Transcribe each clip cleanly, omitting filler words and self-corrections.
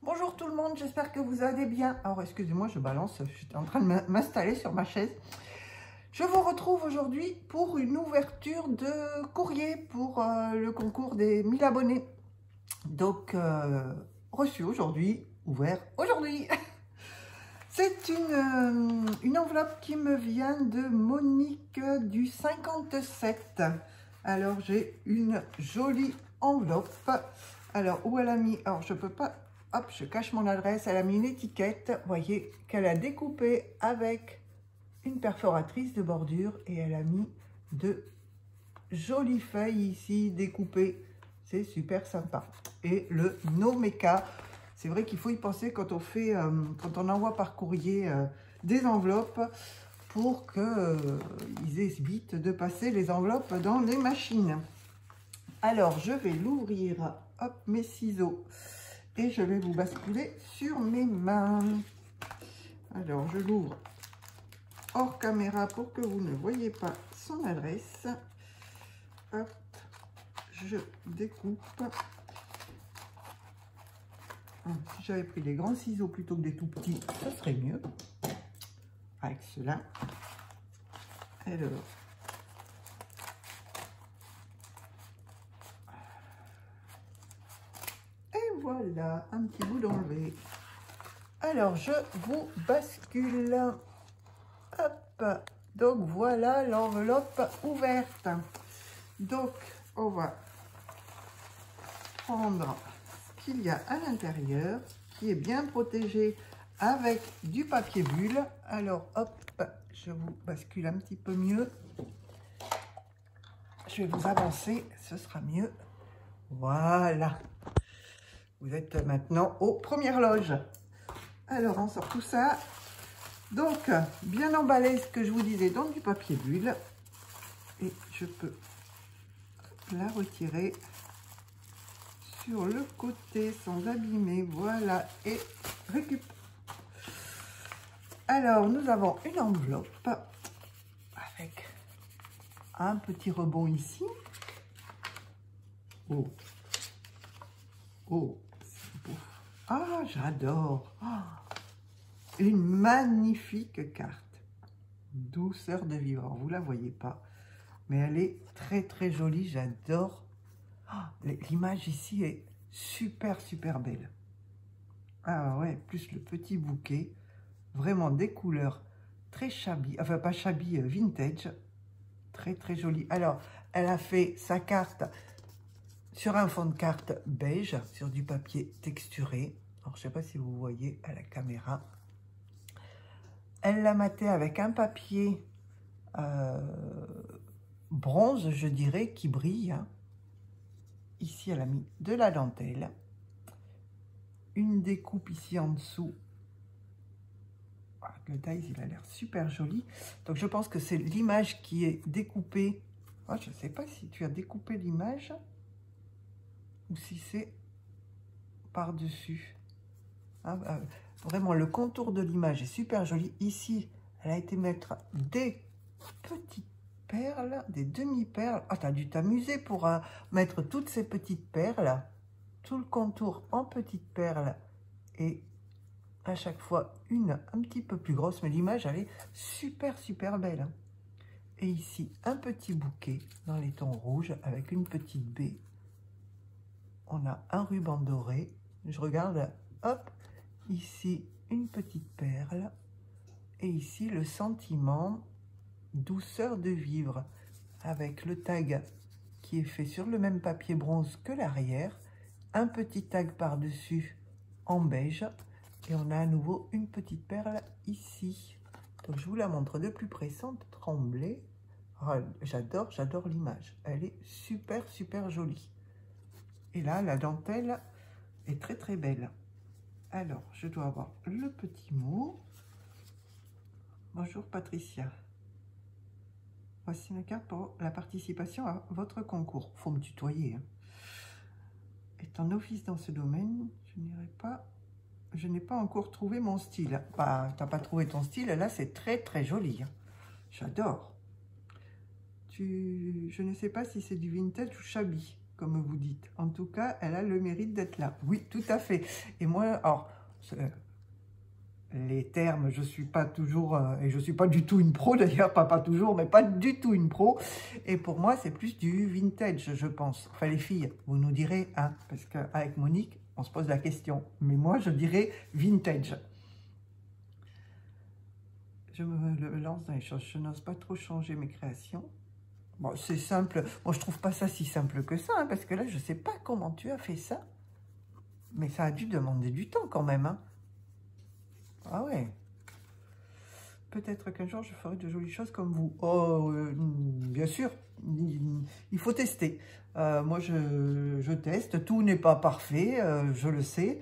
Bonjour tout le monde, j'espère que vous allez bien. Alors excusez-moi, je balance, j'étais en train de m'installer sur ma chaise. Je vous retrouve aujourd'hui pour une ouverture de courrier pour le concours des 1000 abonnés. Donc, reçu aujourd'hui, ouvert aujourd'hui. C'est une enveloppe qui me vient de Monique du 57. Alors, j'ai une jolie enveloppe. Alors, où elle a mis... Alors, je peux pas... Hop, je cache mon adresse. Elle a mis une étiquette, vous voyez, qu'elle a découpée avec une perforatrice de bordure. Et elle a mis de jolies feuilles ici découpées. C'est super sympa. Et le Nomeka. C'est vrai qu'il faut y penser quand on fait, quand on envoie par courrier des enveloppes pour qu'ils évitent de passer les enveloppes dans les machines. Alors, je vais l'ouvrir, hop, mes ciseaux, et je vais vous basculer sur mes mains. Alors, je l'ouvre hors caméra pour que vous ne voyez pas son adresse. Hop, je découpe. Si j'avais pris les grands ciseaux plutôt que des tout petits, ça serait mieux. Avec cela. Alors. Et voilà, un petit bout d'enlevé. Alors, je vous bascule. Hop. Donc, voilà l'enveloppe ouverte. Donc, on va prendre qu'il y a à l'intérieur, qui est bien protégé avec du papier bulle. Alors, hop, je vous bascule un petit peu mieux. Je vais vous avancer, ce sera mieux. Voilà. Vous êtes maintenant aux premières loges. Alors, on sort tout ça. Donc, bien emballé, ce que je vous disais, dans du papier bulle. Et je peux la retirer sur le côté sans abîmer, voilà, et récupère. Alors, nous avons une enveloppe avec un petit rebond ici. Oh, oh, c'est beau. Ah, j'adore. Oh, une magnifique carte. Douceur de vivre. Alors, vous la voyez pas, mais elle est très très jolie. J'adore. L'image ici est super belle. Ah ouais, plus le petit bouquet, vraiment des couleurs très shabby, enfin pas shabby, vintage, très joli. Alors, elle a fait sa carte sur un fond de carte beige, sur du papier texturé. Alors, je sais pas si vous voyez à la caméra. Elle l'a maté avec un papier bronze, je dirais, qui brille. Ici, elle a mis de la dentelle. Une découpe ici en dessous. Le dies, il a l'air super joli. Donc, je pense que c'est l'image qui est découpée. Oh, je ne sais pas si tu as découpé l'image ou si c'est par-dessus. Vraiment, le contour de l'image est super joli. Ici, elle a été mettre des petites perles, des demi-perles. Ah, tu as dû t'amuser pour mettre toutes ces petites perles. Tout le contour en petites perles et à chaque fois une un petit peu plus grosse, mais l'image elle est super belle. Et ici un petit bouquet dans les tons rouges avec une petite baie. On a un ruban doré. Je regarde, hop, ici une petite perle et ici le sentiment douceur de vivre avec le tag qui est fait sur le même papier bronze que l'arrière. Un petit tag par-dessus en beige. Et on a à nouveau une petite perle ici. Donc, je vous la montre de plus près sans trembler. Oh, j'adore l'image. Elle est super jolie. Et là, la dentelle est très belle. Alors, je dois avoir le petit mot. Bonjour Patricia. Voici la carte pour la participation à votre concours. Faut me tutoyer, hein. Étant novice dans ce domaine, je n'ai pas encore trouvé mon style. Bah, tu n'as pas trouvé ton style, là c'est très joli. Hein. J'adore. Je ne sais pas si c'est du vintage ou shabby. comme vous dites. En tout cas, elle a le mérite d'être là. Oui, tout à fait. Et moi, alors, les termes, je suis pas toujours, et je suis pas du tout une pro d'ailleurs, pas toujours, mais pas du tout une pro. Et pour moi, c'est plus du vintage, je pense. Enfin, les filles, vous nous direz, hein, parce qu'avec Monique, on se pose la question. Mais moi, je dirais vintage. Je me lance dans les choses. Je n'ose pas trop changer mes créations. Bon, c'est simple. Moi, je trouve pas ça si simple que ça, hein, parce que là, je sais pas comment tu as fait ça. Mais ça a dû demander du temps quand même, hein. Ah ouais. Peut-être qu'un jour, je ferai de jolies choses comme vous. Oh, bien sûr, il faut tester. Moi, je teste. Tout n'est pas parfait, je le sais.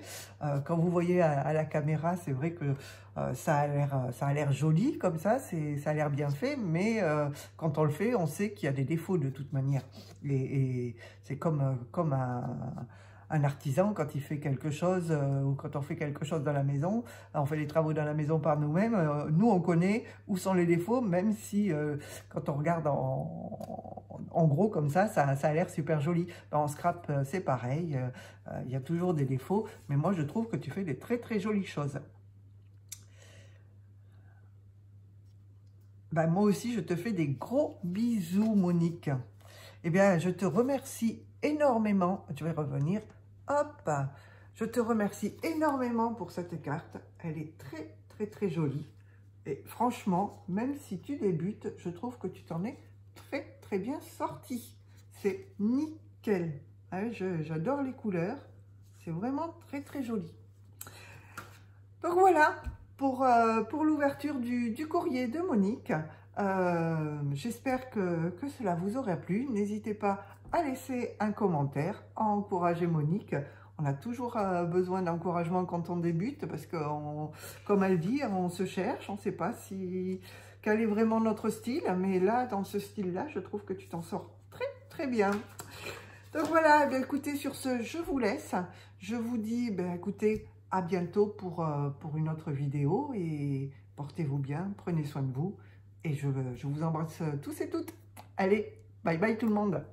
Quand vous voyez à la caméra, c'est vrai que ça a l'air joli comme ça a l'air bien fait. Mais quand on le fait, on sait qu'il y a des défauts de toute manière. Et c'est comme un artisan, quand il fait quelque chose, ou quand on fait quelque chose dans la maison, on fait les travaux dans la maison par nous-mêmes, nous on connaît où sont les défauts, même si quand on regarde en gros comme ça a l'air super joli. En scrap, c'est pareil, il y a toujours des défauts, mais moi je trouve que tu fais des très très jolies choses. Ben, moi aussi je te fais des gros bisous, Monique. Eh bien, je te remercie énormément. Tu vas revenir. Hop, je te remercie énormément pour cette carte. Elle est très, très, très jolie. Et franchement, même si tu débutes, je trouve que tu t'en es très, très bien sorti. C'est nickel. Ah oui, j'adore les couleurs. C'est vraiment très, très joli. Donc voilà pour l'ouverture du courrier de Monique. J'espère que cela vous aura plu. N'hésitez pas à laisser un commentaire, à encourager Monique. On a toujours besoin d'encouragement quand on débute parce que, comme elle dit, on se cherche, on ne sait pas quel est vraiment notre style. Mais là, dans ce style-là, je trouve que tu t'en sors très, très bien. Donc voilà, bien, écoutez, sur ce, je vous laisse. Je vous dis, ben, écoutez, à bientôt pour une autre vidéo et portez-vous bien, prenez soin de vous et je vous embrasse tous et toutes. Allez, bye bye tout le monde.